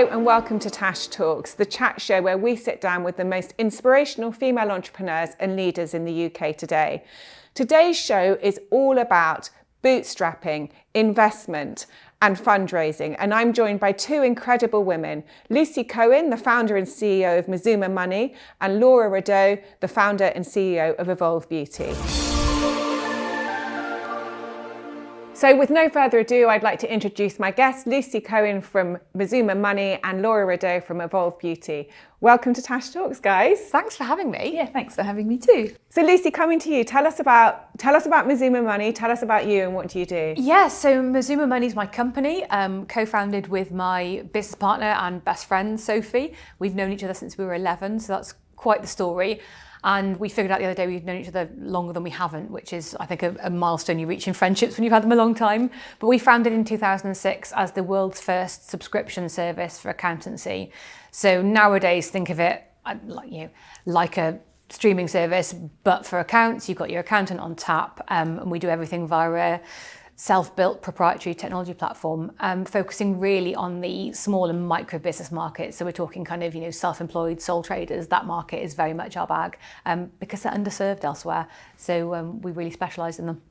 Hello and welcome to Tash Talks, the chat show where we sit down with the most inspirational female entrepreneurs and leaders in the UK today. Today's show is all about bootstrapping, investment and fundraising, and I'm joined by two incredible women, Lucy Cohen, the founder and CEO of Mazuma Money, and Laura Rudoe, the founder and CEO of Evolve Beauty. So with no further ado, I'd like to introduce my guests, Lucy Cohen from Mazuma Money and Laura Rudoe from Evolve Beauty. Welcome to Tash Talks, guys. Thanks for having me. Yeah, thanks for having me too. So Lucy, coming to you, tell us about Mazuma Money, tell us about you and what do you do? Yeah, so Mazuma Money is my company, co-founded with my business partner and best friend, Sophie. We've known each other since we were 11, so that's quite the story. And we figured out the other day we've known each other longer than we haven't, which is, I think, a milestone you reach in friendships when you've had them a long time. But we founded in 2006 as the world's first subscription service for accountancy. So nowadays, think of it like a streaming service, but for accounts. You've got your accountant on tap, and we do everything via a self-built proprietary technology platform, focusing really on the small and micro business market. So we're talking kind of, self-employed sole traders. That market is very much our bag because they're underserved elsewhere. So we really specialise in them.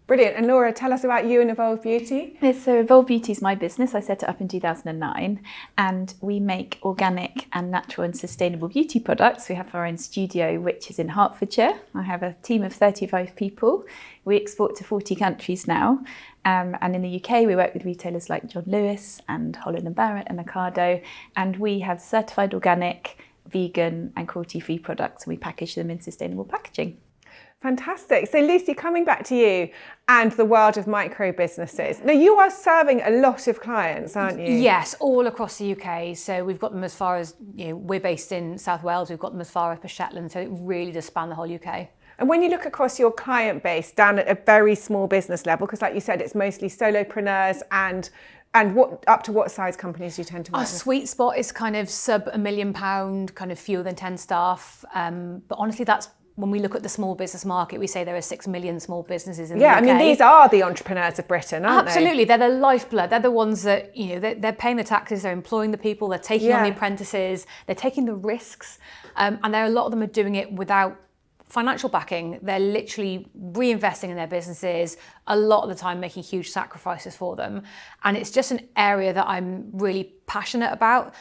Brilliant. And Laura, tell us about you and Evolve Beauty. Yeah, so Evolve Beauty is my business. I set it up in 2009 and we make organic and natural and sustainable beauty products. We have our own studio, which is in Hertfordshire. I have a team of 35 people. We export to 40 countries now. And in the UK, we work with retailers like John Lewis and Holland & Barrett and Ocado. And we have certified organic, vegan and cruelty-free products. And we package them in sustainable packaging. Fantastic. So Lucy, coming back to you and the world of micro businesses. Now you are serving a lot of clients, aren't you? Yes, all across the UK. So we've got them as far as, we're based in South Wales, we've got them as far as Shetland. So it really does span the whole UK. And when you look across your client base down at a very small business level, because like you said, it's mostly solopreneurs and up to what size companies do you tend to work with? Our sweet spot is kind of sub £1 million, kind of fewer than 10 staff. But honestly, that's when we look at the small business market, we say there are 6 million small businesses in the UK. Yeah, I mean, these are the entrepreneurs of Britain, aren't Absolutely. They're the lifeblood. They're the ones that, they're paying the taxes, they're employing the people, they're taking on the apprentices, they're taking the risks. And a lot of them are doing it without financial backing. They're literally reinvesting in their businesses, a lot of the time making huge sacrifices for them. And it's just an area that I'm really passionate about.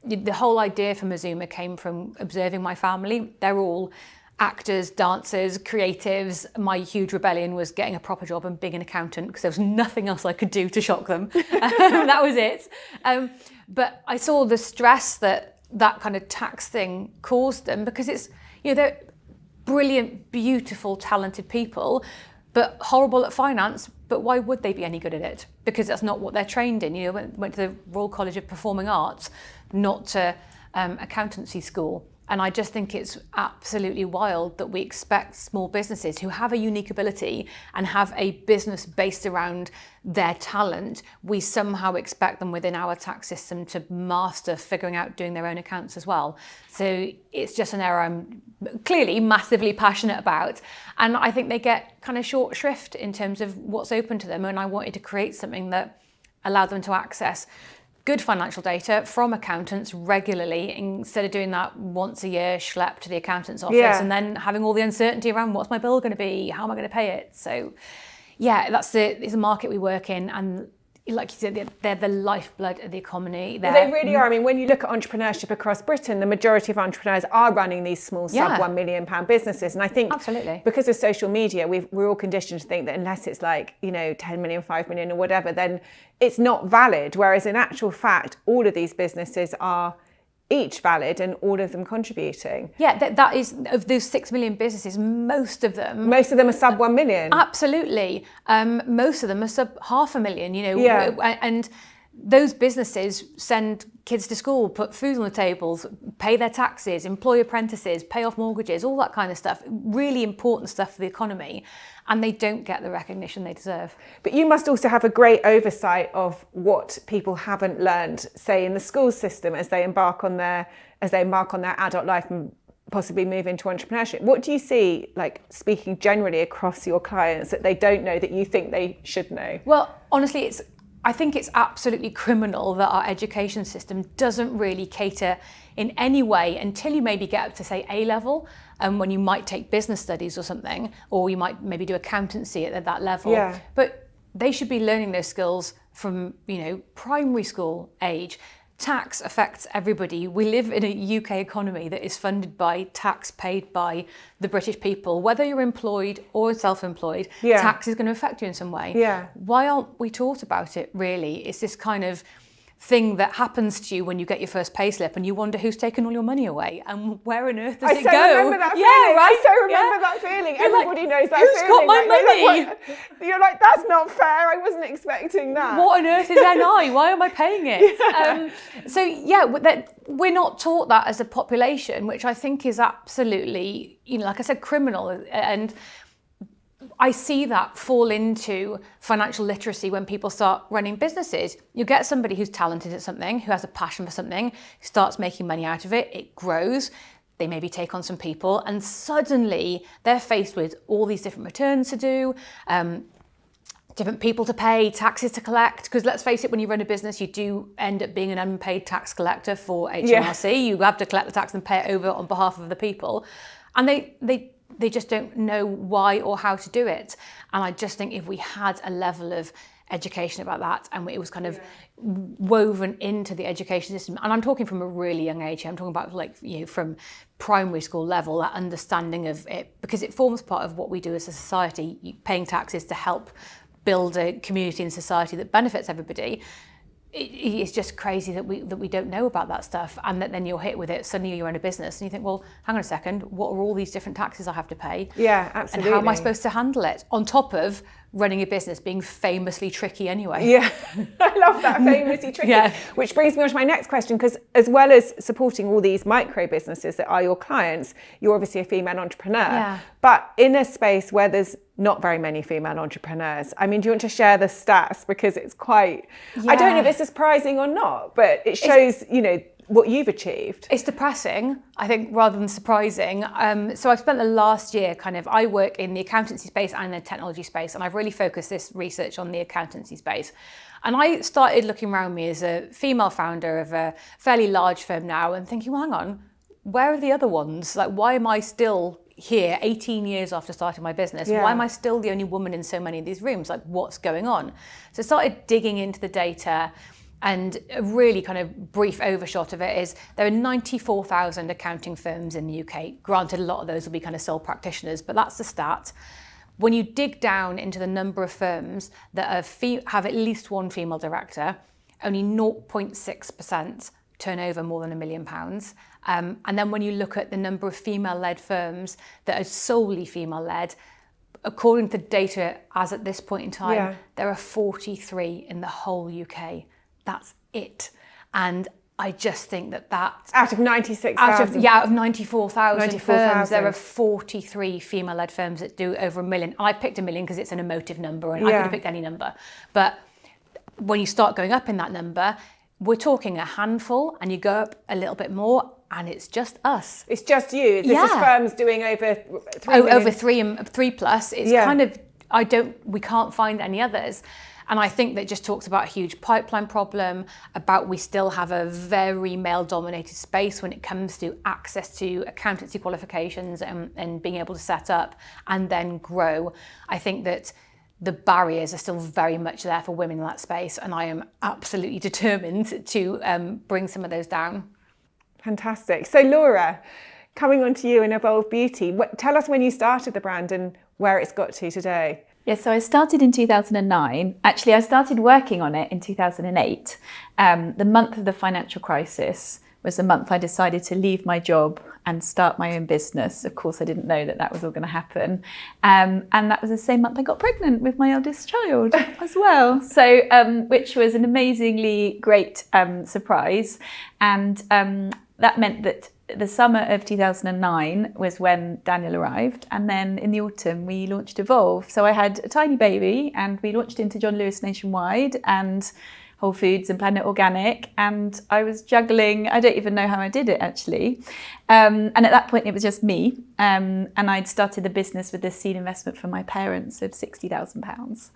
The whole idea for Mazuma came from observing my family. They're all actors, dancers, creatives. My huge rebellion was getting a proper job and being an accountant because there was nothing else I could do to shock them. That was it. But I saw the stress that kind of tax thing caused them because it's, they're brilliant, beautiful, talented people, but horrible at finance. But why would they be any good at it? Because that's not what they're trained in. Went to the Royal College of Performing Arts, not to accountancy school. And I just think it's absolutely wild that we expect small businesses who have a unique ability and have a business based around their talent, we somehow expect them within our tax system to master figuring out doing their own accounts as well. So it's just an area I'm clearly massively passionate about. And I think they get kind of short shrift in terms of what's open to them. And I wanted to create something that allowed them to access good financial data from accountants regularly instead of doing that once a year schlep to the accountant's office and then having all the uncertainty around what's my bill going to be, how am I going to pay it? So yeah, it's the market we work in, and like you said, they're the lifeblood of the economy. They really are. I mean, when you look at entrepreneurship across Britain, the majority of entrepreneurs are running these small sub £1 million businesses. And I think because of social media, we're all conditioned to think that unless it's like, 10 million, 5 million or whatever, then it's not valid. Whereas in actual fact, all of these businesses are each valid and all of them contributing. Yeah, that is, of those 6 million businesses, most of them are sub 1 million. Absolutely. Most of them are sub $500,000, and those businesses send kids to school, put food on the tables, pay their taxes, employ apprentices, pay off mortgages, all that kind of stuff. Really important stuff for the economy. And they don't get the recognition they deserve. But you must also have a great oversight of what people haven't learned, say in the school system, as they embark on their adult life and possibly move into entrepreneurship. What do you see, like speaking generally across your clients, that they don't know that you think they should know? Well, honestly, I think it's absolutely criminal that our education system doesn't really cater in any way until you maybe get up to, say, A-level, when you might take business studies or something, or you might maybe do accountancy at that level. Yeah. But they should be learning those skills from, primary school age. Tax affects everybody. We live in a UK economy that is funded by tax paid by the British people. Whether you're employed or self-employed, tax is going to affect you in some way. Yeah. Why aren't we taught about it, really? It's this kind of thing that happens to you when you get your first payslip and you wonder who's taken all your money away and where on earth does it go? I remember that feeling. Right? I so remember that feeling. Everybody knows that who's feeling. Got my money? You're like, that's not fair. I wasn't expecting that. What on earth is NI? Why am I paying it? We're not taught that as a population, which I think is absolutely, like I said, criminal. And I see that fall into financial literacy when people start running businesses. You get somebody who's talented at something, who has a passion for something, starts making money out of it, it grows, they maybe take on some people, and suddenly they're faced with all these different returns to do, different people to pay, taxes to collect, because let's face it, when you run a business, you do end up being an unpaid tax collector for HMRC. Yeah. You have to collect the tax and pay it over on behalf of the people. And they just don't know why or how to do it. And I just think if we had a level of education about that and it was kind of woven into the education system, and I'm talking from a really young age here, I'm talking about from primary school level, that understanding of it, because it forms part of what we do as a society, paying taxes to help build a community and society that benefits everybody. It's just crazy that we don't know about that stuff, and that then you're hit with it. Suddenly you're in a business and you think, well, hang on a second, what are all these different taxes I have to pay? Yeah, absolutely. And how am I supposed to handle it? On top of running a business being famously tricky anyway. Yeah, I love that, famously tricky. Yeah. Which brings me on to my next question, because as well as supporting all these micro businesses that are your clients, you're obviously a female entrepreneur. Yeah. But in a space where there's not very many female entrepreneurs, I mean, do you want to share the stats? Because it's quite, I don't know if it's surprising or not, but it shows, what you've achieved. It's depressing, I think, rather than surprising. So I've spent the last year I work in the accountancy space and the technology space, and I've really focused this research on the accountancy space. And I started looking around me as a female founder of a fairly large firm now and thinking, well, hang on, where are the other ones? Like, why am I still here 18 years after starting my business? Why am I still the only woman in so many of these rooms? Like, what's going on? So I started digging into the data, and a really kind of brief overshot of it is there are 94,000 accounting firms in the UK. Granted, a lot of those will be kind of sole practitioners, but that's the stat. When you dig down into the number of firms that have at least one female director, only 0.6% turn over more than £1 million. And then when you look at the number of female-led firms that are solely female-led, according to the data as at this point in time, there are 43 in the whole UK. That's it. And I just think that out of 96,000. Out of 94,000 firms, there are 43 female-led firms that do over $1 million. And I picked $1 million because it's an emotive number, and I could have picked any number. But when you start going up in that number, we're talking a handful, and you go up a little bit more, and it's just us. It's just you. This is firms doing over 3 million. Over 3 plus. It's kind of, we can't find any others. And I think that just talks about a huge pipeline problem, about we still have a very male-dominated space when it comes to access to accountancy qualifications and being able to set up and then grow. I think that the barriers are still very much there for women in that space, and I am absolutely determined to bring some of those down. Fantastic. So Laura, coming on to you in Evolve Beauty, tell us when you started the brand and where it's got to today. Yes, so I started in 2009. Actually, I started working on it in 2008. The month of the financial crisis was the month I decided to leave my job and start my own business. Of course, I didn't know that was all going to happen. And that was the same month I got pregnant with my eldest child as well. So, which was an amazingly great surprise. And that meant that the summer of 2009 was when Daniel arrived, and then in the autumn we launched Evolve. So I had a tiny baby, and we launched into John Lewis nationwide and Whole Foods and Planet Organic, and I was juggling, I don't even know how I did it actually. And at that point it was just me, and I'd started the business with this seed investment from my parents of £60,000.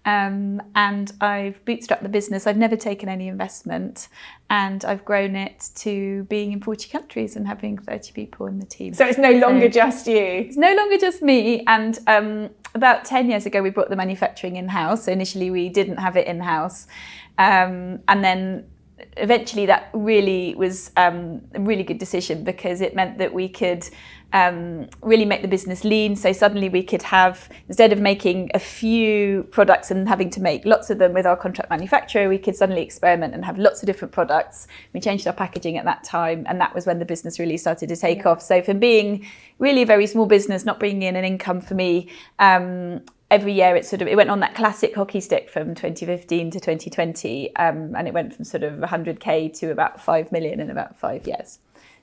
and I've bootstrapped the business. I've never taken any investment, and I've grown it to being in 40 countries and having 30 people in the team. So it's no longer just you. It's no longer just me. And about 10 years ago, we brought the manufacturing in-house. So initially we didn't have it in-house. And then eventually that really was a really good decision, because it meant that we could really make the business lean. So suddenly we could have, instead of making a few products and having to make lots of them with our contract manufacturer, we could suddenly experiment and have lots of different products. We changed our packaging at that time, and that was when the business really started to take off. So from being really a very small business, not bringing in an income for me, every year it went on that classic hockey stick from 2015 to 2020, and it went from sort of 100k to about 5 million in about 5 years.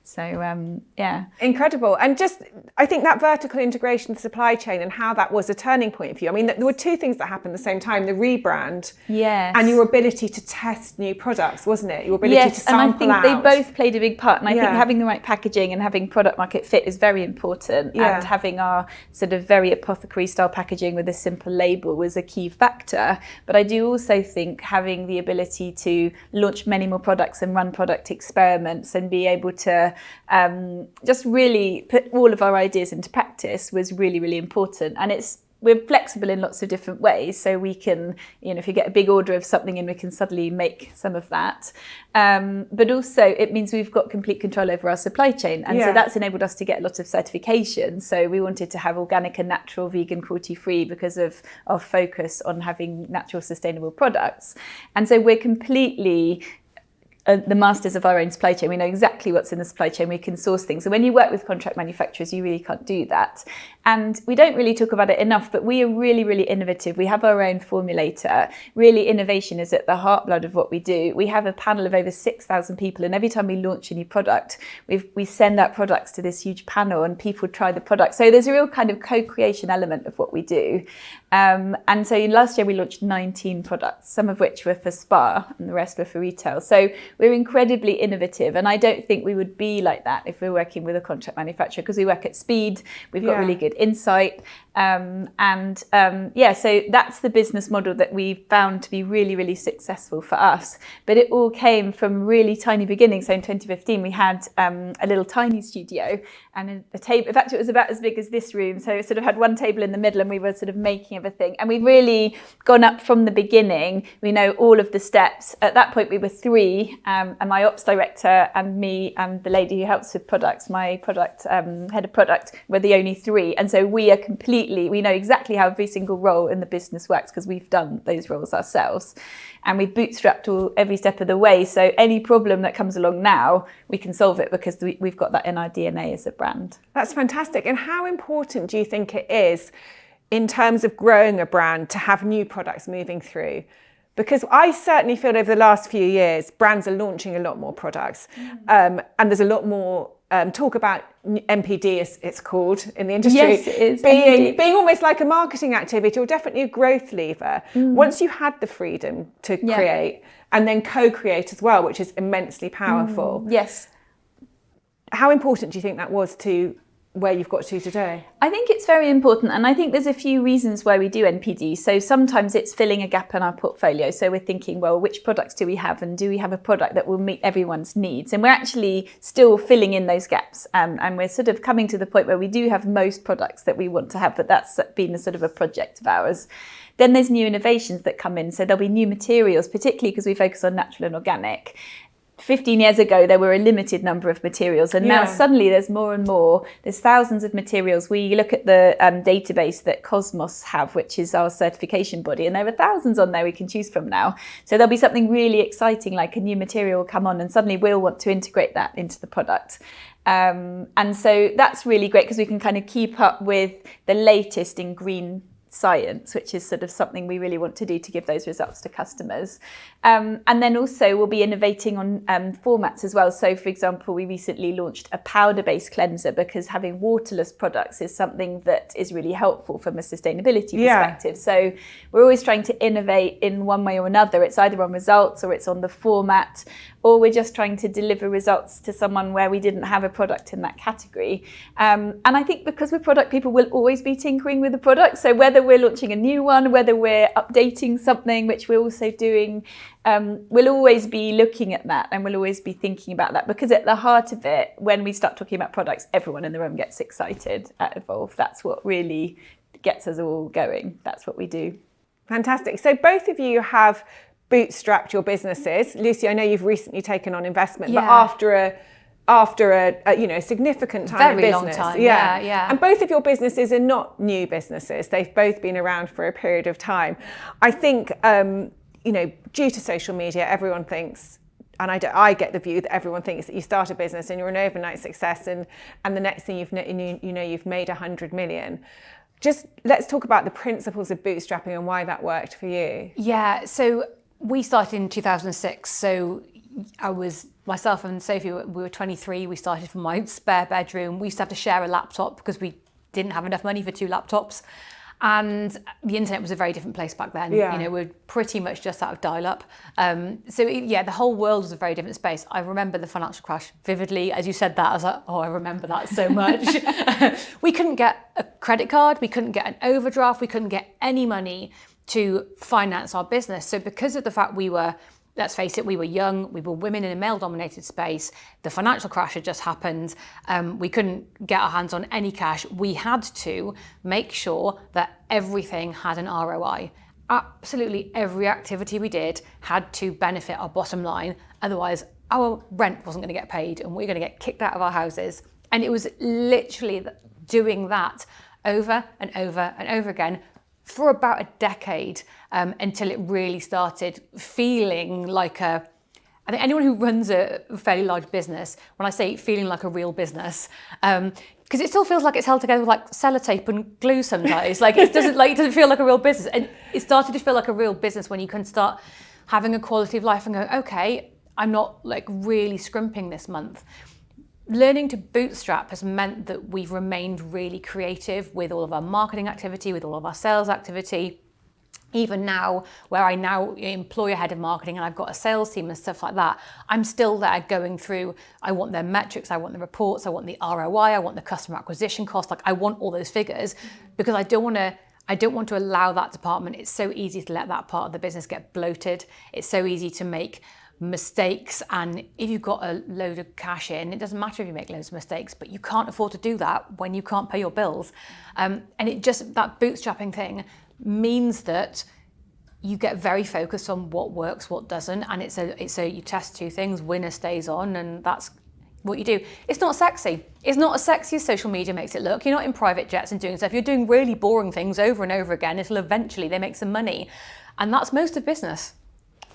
So, yeah. Incredible. And just, I think that vertical integration of the supply chain and how that was a turning point for you. I mean, there were two things that happened at the same time, the rebrand and your ability to test new products, wasn't it? Your ability to sample and I think they both played a big part. And I think having the right packaging and having product market fit is very important. And having our sort of very apothecary style packaging with a simple label was a key factor. But I do also think having the ability to launch many more products and run product experiments and be able to just really put all of our ideas into practice was really, really important. And we're flexible in lots of different ways. So we can, if you get a big order of something in, we can suddenly make some of that. But also it means we've got complete control over our supply chain. And so that's enabled us to get lots of certifications. So we wanted to have organic and natural, vegan, cruelty-free because of our focus on having natural, sustainable products. And so we're completely the masters of our own supply chain. We know exactly what's in the supply chain. We can source things. And when you work with contract manufacturers, you really can't do that. And we don't really talk about it enough, but we are really, really innovative. We have our own formulator. Really, innovation is at the heartblood of what we do. We have a panel of over 6,000 people. And every time we launch a new product, we send out products to this huge panel and people try the product. So there's a real kind of co-creation element of what we do. And so last year we launched 19 products, some of which were for spa and the rest were for retail. So we're incredibly innovative, and I don't think we would be like that if we're working with a contract manufacturer, because we work at speed, we've got really good insight, so that's the business model that we found to be really, really successful for us. But it all came from really tiny beginnings. So in 2015 we had a little tiny studio and a table. In fact, it was about as big as this room, so it sort of had one table in the middle and we were sort of making everything. And we've really gone up from the beginning. We know all of the steps. At that point we were 3, and my ops director and me and the lady who helps with products, my product head of product, were the only 3. And so we know exactly how every single role in the business works because we've done those roles ourselves. And we've bootstrapped every step of the way. So any problem that comes along now, we can solve it because we've got that in our DNA as a brand. That's fantastic. And how important do you think it is in terms of growing a brand to have new products moving through? Because I certainly feel over the last few years, brands are launching a lot more products. And there's a lot more talk about MPD, as it's called in the industry, yes, it is. being almost like a marketing activity or definitely a growth lever. Once you had the freedom to create and then co-create as well, which is immensely powerful. Yes. How important do you think that was to where you've got to today? I think it's very important, and I think there's a few reasons why we do NPD. So sometimes it's filling a gap in our portfolio. So we're thinking, well, which products do we have, and do we have a product that will meet everyone's needs? And we're actually still filling in those gaps, and we're sort of coming to the point where we do have most products that we want to have, but that's been a sort of a project of ours. Then there's new innovations that come in. So there'll be new materials, particularly because we focus on natural and organic. 15 years ago, there were a limited number of materials, and now suddenly there's more and more. There's thousands of materials. We look at the database that Cosmos have, which is our certification body, and there are thousands on there we can choose from now. So there'll be something really exciting, like a new material will come on, and suddenly we'll want to integrate that into the product. And so that's really great because we can kind of keep up with the latest in green science, which is sort of something we really want to do to give those results to customers. And then also we'll be innovating on formats as well. So for example, we recently launched a powder-based cleanser because having waterless products is something that is really helpful from a sustainability perspective. So we're always trying to innovate in one way or another. It's either on results or it's on the format or we're just trying to deliver results to someone where we didn't have a product in that category. And I think because we're product people, we'll always be tinkering with the product. So whether we're launching a new one, whether we're updating something, which we're also doing, we'll always be looking at that, and we'll always be thinking about that, because at the heart of it, when we start talking about products, everyone in the room gets excited at Evolve. That's what really gets us all going. That's what we do. Fantastic. So both of you have bootstrapped your businesses. Lucy, I know you've recently taken on investment, but after a significant time Very of business. long time. Yeah. And both of your businesses are not new businesses. They've both been around for a period of time. I think due to social media, everyone thinks, and I get the view that everyone thinks that you start a business and you're an overnight success, and the next thing you've made 100 million. Just let's talk about the principles of bootstrapping and why that worked for you. Yeah, so we started in 2006. So myself and Sophie, we were 23. We started from my spare bedroom. We used to have to share a laptop because we didn't have enough money for 2 laptops. And the internet was a very different place back then. Yeah. We're pretty much just out of dial-up. The whole world was a very different space. I remember the financial crash vividly. As you said that, I was like, oh, I remember that so much. We couldn't get a credit card. We couldn't get an overdraft. We couldn't get any money to finance our business. So because of the fact let's face it, we were young, we were women in a male-dominated space, the financial crash had just happened, we couldn't get our hands on any cash. We had to make sure that everything had an ROI. Absolutely every activity we did had to benefit our bottom line, otherwise our rent wasn't going to get paid and we were going to get kicked out of our houses. And it was literally doing that over and over and over again for about a decade, until it really started feeling like I think anyone who runs a fairly large business, when I say feeling like a real business, because it still feels like it's held together with like sellotape and glue sometimes. It doesn't feel like a real business. And it started to feel like a real business when you can start having a quality of life and go, okay, I'm not really scrimping this month. Learning to bootstrap has meant that we've remained really creative with all of our marketing activity, with all of our sales activity. Even now, where I now employ a head of marketing and I've got a sales team and stuff like that, I'm still there going through, I want their metrics, I want the reports, I want the ROI, I want the customer acquisition cost, I want all those figures, because I don't want to allow that department. It's so easy to let that part of the business get bloated. It's so easy to make mistakes, and if you've got a load of cash in, it doesn't matter if you make loads of mistakes, but you can't afford to do that when you can't pay your bills. And that bootstrapping thing means that you get very focused on what works, what doesn't, and it's you test 2 things, winner stays on, and that's what you do. It's not sexy. It's not as sexy as social media makes it look. You're not in private jets and doing stuff. You're doing really boring things over and over again until eventually they make some money, and that's most of business.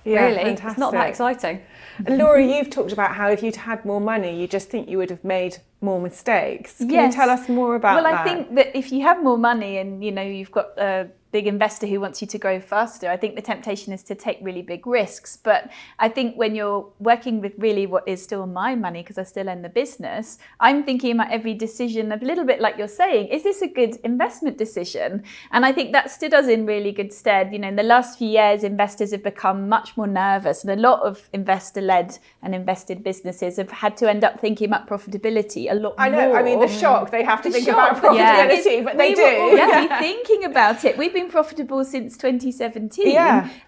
Yeah, really, fantastic. It's not that exciting. And Laura, you've talked about how if you'd had more money, you just think you would have made more mistakes. Can you tell us more about that? Well, I think that if you have more money and you've got a big investor who wants you to grow faster, I think the temptation is to take really big risks. But I think when you're working with really what is still my money, because I still own the business, I'm thinking about every decision a little bit like you're saying, is this a good investment decision? And I think that stood us in really good stead. In the last few years, investors have become much more nervous, and a lot of investor-led and invested businesses have had to end up thinking about profitability a lot more. I know, I mean, the shock, they have to think about profitability, but they do. Yeah, thinking about it. We've been profitable since 2017,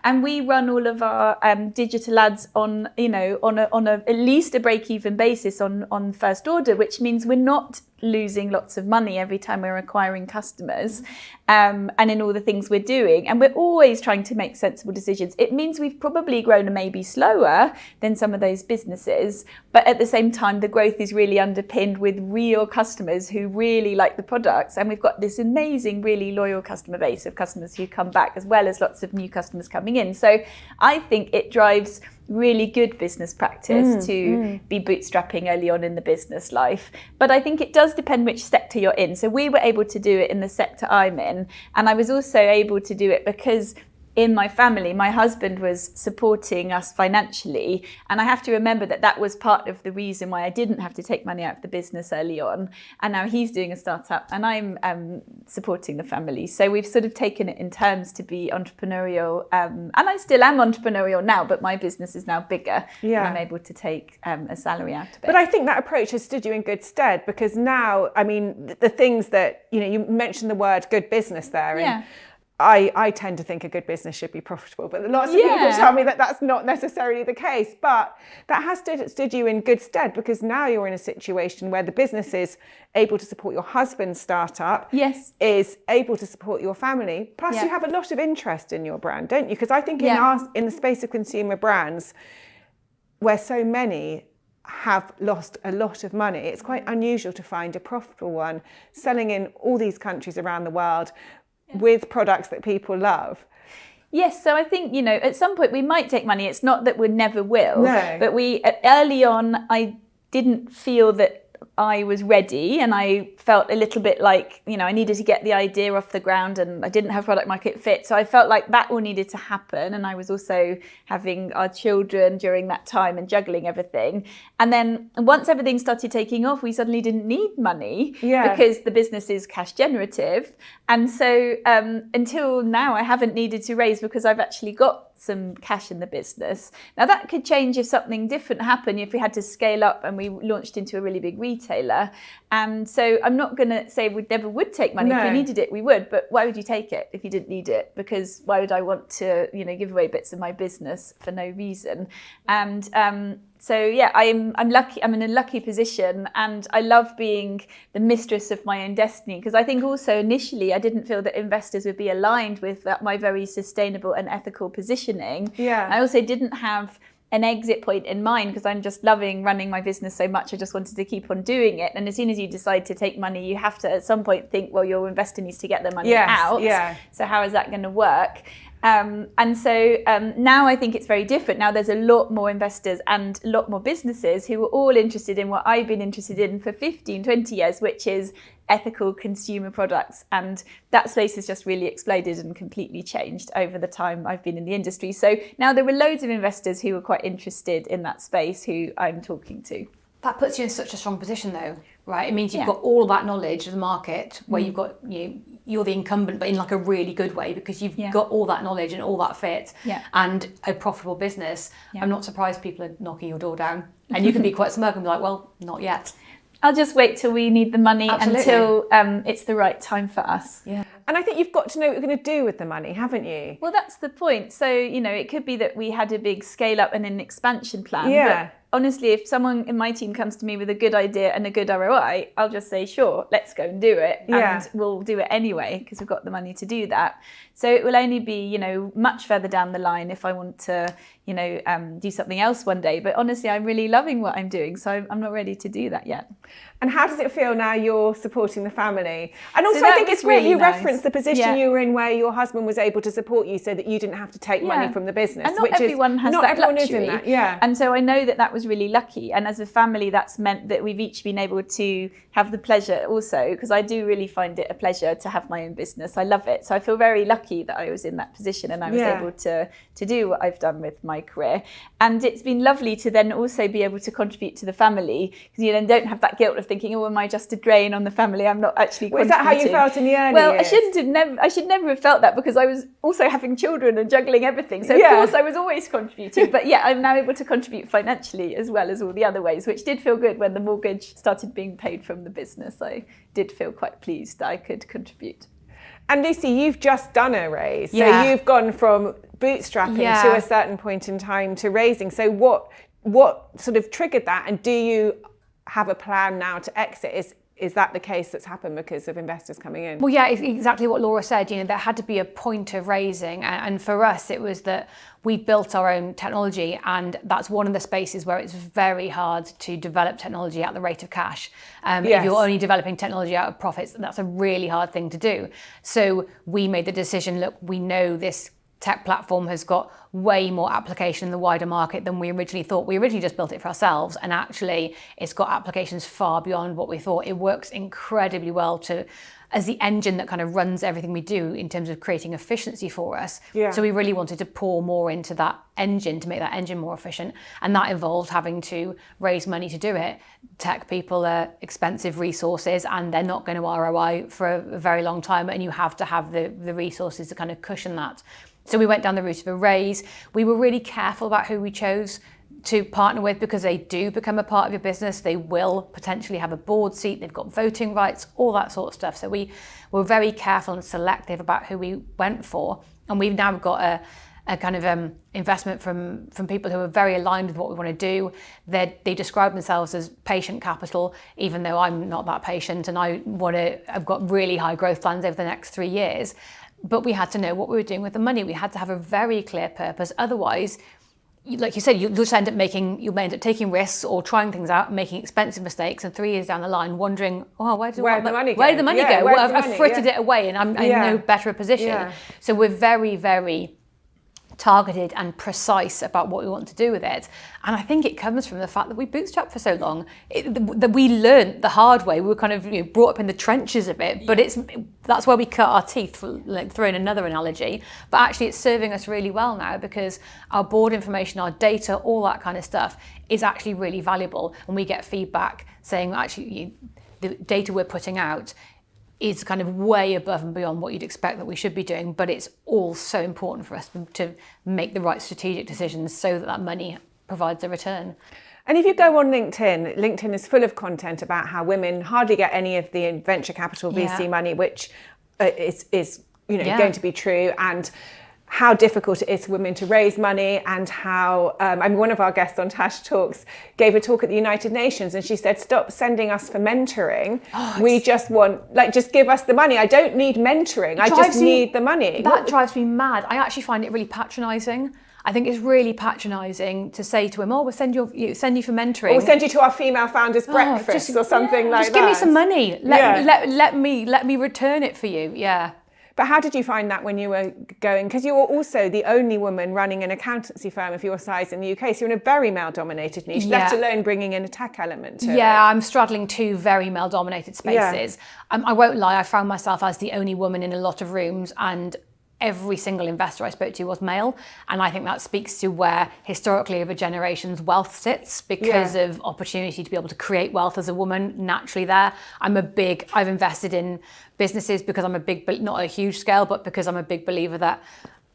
and we run all of our digital ads on at least a break-even basis on first order, which means we're not losing lots of money every time we're acquiring customers, and in all the things we're doing, and we're always trying to make sensible decisions. It means we've probably grown maybe slower than some of those businesses, but at the same time the growth is really underpinned with real customers who really like the products, and we've got this amazing really loyal customer base of customers who come back, as well as lots of new customers coming in. So I think it drives really good business practice to be bootstrapping early on in the business life. But I think it does depend which sector you're in. So we were able to do it in the sector I'm in, and I was also able to do it because in my family, my husband was supporting us financially. And I have to remember that that was part of the reason why I didn't have to take money out of the business early on. And now he's doing a startup and I'm supporting the family. So we've sort of taken it in turns to be entrepreneurial. And I still am entrepreneurial now, but my business is now bigger. Yeah. And I'm able to take a salary out of it. But I think that approach has stood you in good stead, because now, I mean, the things that, you mentioned the word good business there. And I tend to think a good business should be profitable, but lots of people tell me that that's not necessarily the case. But that has stood you in good stead, because now you're in a situation where the business is able to support your husband's startup, is able to support your family. Plus, you have a lot of interest in your brand, don't you? Because I think in the space of consumer brands, where so many have lost a lot of money, it's quite unusual to find a profitable one selling in all these countries around the world with products that people love. Yes, so I think, at some point we might take money. It's not that we never will, no. But early on, I didn't feel that I was ready, and I felt a little bit like, I needed to get the idea off the ground, and I didn't have product market fit. So I felt like that all needed to happen. And I was also having our children during that time and juggling everything. And then once everything started taking off, we suddenly didn't need money because the business is cash generative. And so until now, I haven't needed to raise because I've actually got some cash in the business. Now that could change if something different happened, if we had to scale up and we launched into a really big retailer. And so I'm not going to say we never would take money. If we needed it, we would. But why would you take it if you didn't need it? Because why would I want to, give away bits of my business for no reason? And so I'm lucky. I'm in a lucky position, and I love being the mistress of my own destiny. Because I think also initially I didn't feel that investors would be aligned with my very sustainable and ethical positioning. Yeah. I also didn't have an exit point in mind, because I'm just loving running my business so much. I just wanted to keep on doing it. And as soon as you decide to take money, you have to at some point think, well, your investor needs to get their money out. Yeah. So how is that going to work? And so now I think it's very different. Now there's a lot more investors and a lot more businesses who are all interested in what I've been interested in for 15, 20 years, which is ethical consumer products. And that space has just really exploded and completely changed over the time I've been in the industry. So now there were loads of investors who were quite interested in that space who I'm talking to. That puts you in such a strong position though, right? It means you've got all of that knowledge of the market, where you've got, you're the incumbent, but in like a really good way, because you've got all that knowledge and all that fit and a profitable business. I'm not surprised people are knocking your door down, and you can be quite smug and be like, well, not yet. I'll just wait till we need the money until it's the right time for us. Yeah. And I think you've got to know what you're going to do with the money, haven't you? Well, that's the point. So, it could be that we had a big scale up and an expansion plan. Yeah. But honestly, if someone in my team comes to me with a good idea and a good ROI, I'll just say, sure, let's go and do it. And we'll do it anyway, because we've got the money to do that. So it will only be, much further down the line if I want to, do something else one day. But honestly, I'm really loving what I'm doing. So I'm not ready to do that yet. And how does it feel now you're supporting the family? And also, So I think it's great really you nice. referenced the position you were in where your husband was able to support you so that you didn't have to take money from the business. And not everyone has not that everyone luxury. is in that, And so I know that was really lucky. And as a family, that's meant that we've each been able to have the pleasure also, because I do really find it a pleasure to have my own business. I love it. So I feel very lucky that I was in that position and I was able to do what I've done with my career. And it's been lovely to then also be able to contribute to the family, because you then don't have that guilt of thinking, oh, am I just a drain on the family? I'm not actually contributing. Was that how you felt in the early years? I should never have felt that, because I was also having children and juggling everything. So of course I was always contributing. But I'm now able to contribute financially as well as all the other ways, which did feel good when the mortgage started being paid from the business. I did feel quite pleased that I could contribute. And Lucy, you've just done a raise. So you've gone from bootstrapping to a certain point in time to raising. So what sort of triggered that? And do you have a plan now to exit? Is that the case that's happened because of investors coming in? Well, yeah, it's exactly what Laura said. There had to be a point of raising. And for us, it was that we built our own technology. And that's one of the spaces where it's very hard to develop technology at the rate of cash. If you're only developing technology out of profits, that's a really hard thing to do. So we made the decision, look, we know this tech platform has got way more application in the wider market than we originally thought. We originally just built it for ourselves, and actually it's got applications far beyond what we thought. It works incredibly well as the engine that kind of runs everything we do in terms of creating efficiency for us. Yeah. So we really wanted to pour more into that engine to make that engine more efficient. And that involved having to raise money to do it. Tech people are expensive resources and they're not going to ROI for a very long time. And you have to have the resources to kind of cushion that. So we went down the route of a raise. We were really careful about who we chose to partner with, because they do become a part of your business. They will potentially have a board seat, they've got voting rights, all that sort of stuff. So we were very careful and selective about who we went for. And we've now got a kind of investment from people who are very aligned with what we want to do. They describe themselves as patient capital, even though I'm not that patient, and I've got really high growth plans over the next 3 years. But we had to know what we were doing with the money. We had to have a very clear purpose. Otherwise, like you said, you'll just end up taking risks or trying things out, making expensive mistakes, and 3 years down the line wondering, oh, where did the money go? Well, I've frittered it away and I'm in no better position. Yeah. So we're very, very targeted and precise about what we want to do with it. And I think it comes from the fact that we bootstrapped for so long, that we learned the hard way. We were kind of brought up in the trenches of it, but that's where we cut our teeth, like throwing another analogy. But actually it's serving us really well now, because our board information, our data, all that kind of stuff is actually really valuable. And we get feedback saying, actually, the data we're putting out is kind of way above and beyond what you'd expect that we should be doing, but it's all so important for us to make the right strategic decisions so that money provides a return. And if you go on LinkedIn is full of content about how women hardly get any of the venture capital VC money, which is going to be true, and how difficult it is for women to raise money, and how, one of our guests on Tash Talks gave a talk at the United Nations, and she said, stop sending us for mentoring. We just want, just give us the money. I don't need mentoring. I just need the money. That drives me mad. I actually find it really patronising. I think it's really patronising to say to him, we'll send you for mentoring. Or we'll send you to our female founders breakfast or something like that. Just give me some money. Let me return it for you. Yeah. But how did you find that when you were going? Because you were also the only woman running an accountancy firm of your size in the UK. So you're in a very male-dominated niche, let alone bringing in a tech element to it. Yeah, I'm straddling two very male-dominated spaces. Yeah. I won't lie, I found myself as the only woman in a lot of rooms, and every single investor I spoke to was male. And I think that speaks to where historically over generations wealth sits, because of opportunity to be able to create wealth as a woman naturally there. I've invested in businesses because I'm not a huge scale, but because I'm a big believer that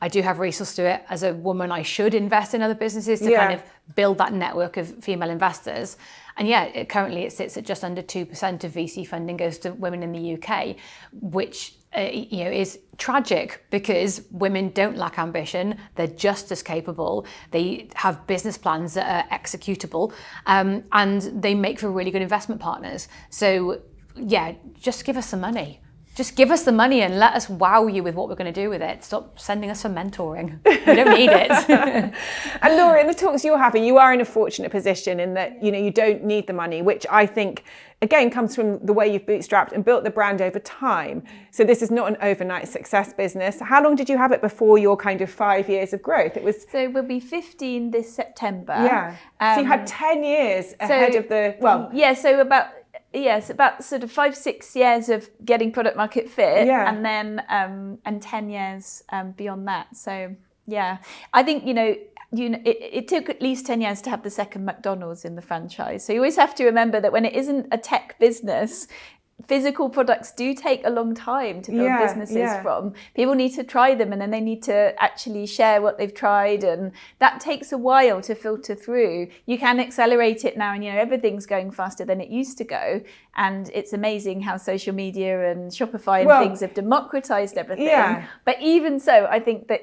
I do have resource to it. As a woman, I should invest in other businesses to kind of build that network of female investors. And currently it sits at just under 2% of VC funding goes to women in the UK, which is tragic, because women don't lack ambition. They're just as capable. They have business plans that are executable, and they make for really good investment partners. So just give us some money. Just give us the money and let us wow you with what we're going to do with it. Stop sending us for mentoring. We don't need it. And Laura, in the talks you're having, you are in a fortunate position in that, you don't need the money, which I think, again, comes from the way you've bootstrapped and built the brand over time. So this is not an overnight success business. How long did you have it before your kind of 5 years of growth? So we'll be 15 this September. Yeah. So you had 10 years ahead of the, about sort of 5-6 years of getting product market fit, and then and 10 years beyond that. So I think it took at least 10 years to have the second McDonald's in the franchise. So you always have to remember that when it isn't a tech business, physical products do take a long time to build businesses from. People need to try them, and then they need to actually share what they've tried, and that takes a while to filter through. You can accelerate it now, and everything's going faster than it used to go, and it's amazing how social media and Shopify and things have democratized everything. But even so, I think that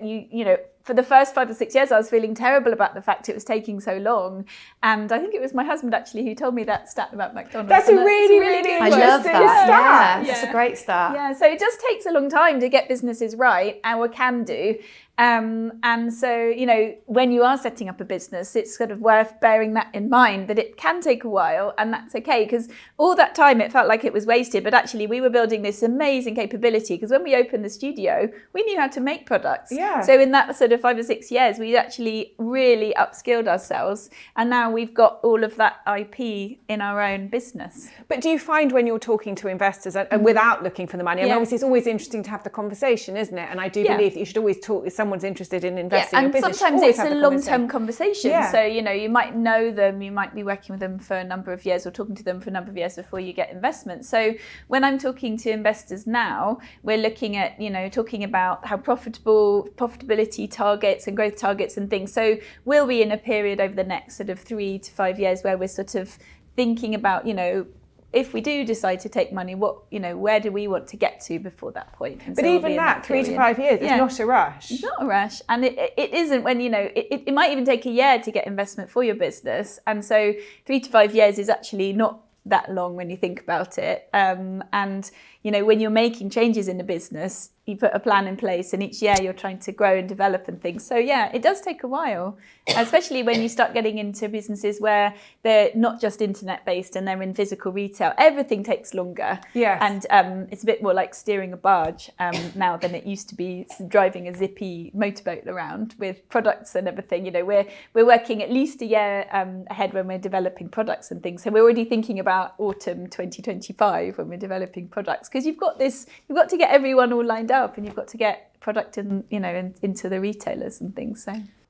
for the first 5 or 6 years, I was feeling terrible about the fact it was taking so long. And I think it was my husband actually who told me that stat about McDonald's. That's a really, really interesting stat. That's a great stat. Yeah, so it just takes a long time to get businesses right, or can do. And so, you know, when you are setting up a business, it's sort of worth bearing that in mind, that it can take a while, and that's okay, because all that time it felt like it was wasted, but actually we were building this amazing capability, because when we opened the studio, we knew how to make products. Yeah. So in that sort of 5 or 6 years, we actually really upskilled ourselves, and now we've got all of that IP in our own business. But do you find when you're talking to investors and without looking for the money, I mean, obviously it's always interesting to have the conversation, isn't it? And I do believe that you should always talk if someone's interested in investing in a business. And sometimes it's a long-term conversation. Yeah. So, you know, you might know them, you might be working with them for a number of years or talking to them for a number of years before you get investment. So when I'm talking to investors now, we're looking at, you know, talking about how profitability targets and growth targets and things. So we'll be in a period over the next sort of 3 to 5 years where we're sort of thinking about, you know, if we do decide to take money, what, you know, where do we want to get to before that point? And but so even that 3 to 5 years is not a rush. It's not a rush. And it isn't when, you know, it might even take a year to get investment for your business. And so 3 to 5 years is actually not that long when you think about it. And, you know, when you're making changes in the business, you put a plan in place, and each year you're trying to grow and develop and things. So yeah, it does take a while, especially when you start getting into businesses where they're not just internet based and they're in physical retail. Everything takes longer. Yes. And it's a bit more like steering a barge now than it used to be driving a zippy motorboat around with products and everything. You know, we're working at least a year ahead when we're developing products and things. So we're already thinking about autumn 2025 when we're developing products, because you've got to get everyone all lined up, and you've got to get product in, you know, into the retailers and things.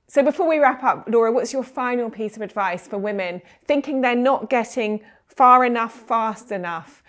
So before we wrap up, Laura, what's your final piece of advice for women thinking they're not getting far enough, fast enough,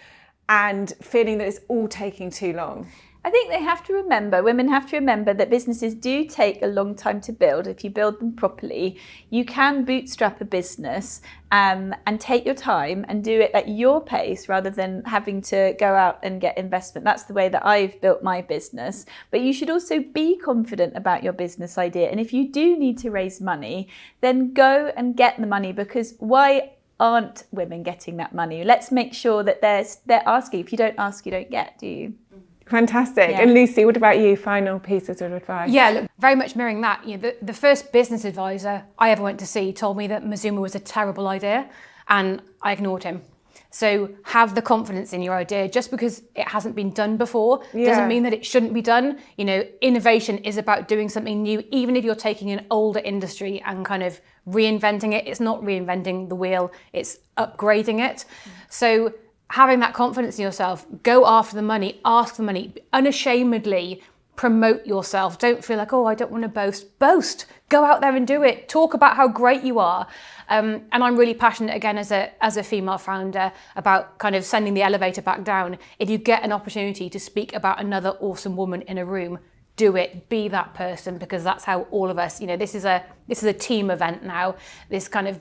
and feeling that it's all taking too long? I think women have to remember that businesses do take a long time to build. If you build them properly, you can bootstrap a business and take your time and do it at your pace rather than having to go out and get investment. That's the way that I've built my business. But you should also be confident about your business idea. And if you do need to raise money, then go and get the money, because why aren't women getting that money? Let's make sure that they're asking. If you don't ask, you don't get, do you? Fantastic. Yeah. And Lucy, what about you? Final pieces of advice? Yeah, look, very much mirroring that. You know, the first business advisor I ever went to see told me that Mazuma was a terrible idea, and I ignored him. So have the confidence in your idea. Just because it hasn't been done before doesn't mean that it shouldn't be done. You know, innovation is about doing something new, even if you're taking an older industry and kind of reinventing it. It's not reinventing the wheel, it's upgrading it. So having that confidence in yourself, go after the money, ask for money, unashamedly promote yourself. Don't feel like, oh, I don't want to boast. Boast. Go out there and do it. Talk about how great you are. And I'm really passionate, again, as a female founder, about kind of sending the elevator back down. If you get an opportunity to speak about another awesome woman in a room, do it. Be that person, because that's how all of us, you know, this is a team event now. This kind of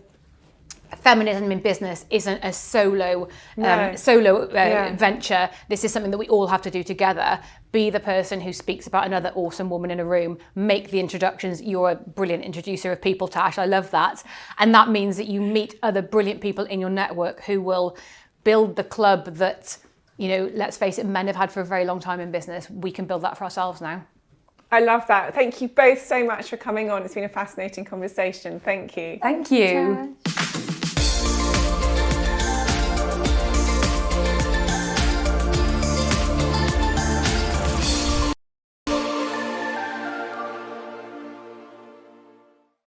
feminism in business isn't a solo venture. This is something that we all have to do together. Be the person who speaks about another awesome woman in a room. Make the introductions. You're a brilliant introducer of people, Tash. I love that. And that means that you meet other brilliant people in your network who will build the club that, you know, let's face it, men have had for a very long time in business. We can build that for ourselves now. I love that. Thank you both so much for coming on. It's been a fascinating conversation. Thank you. Thank you.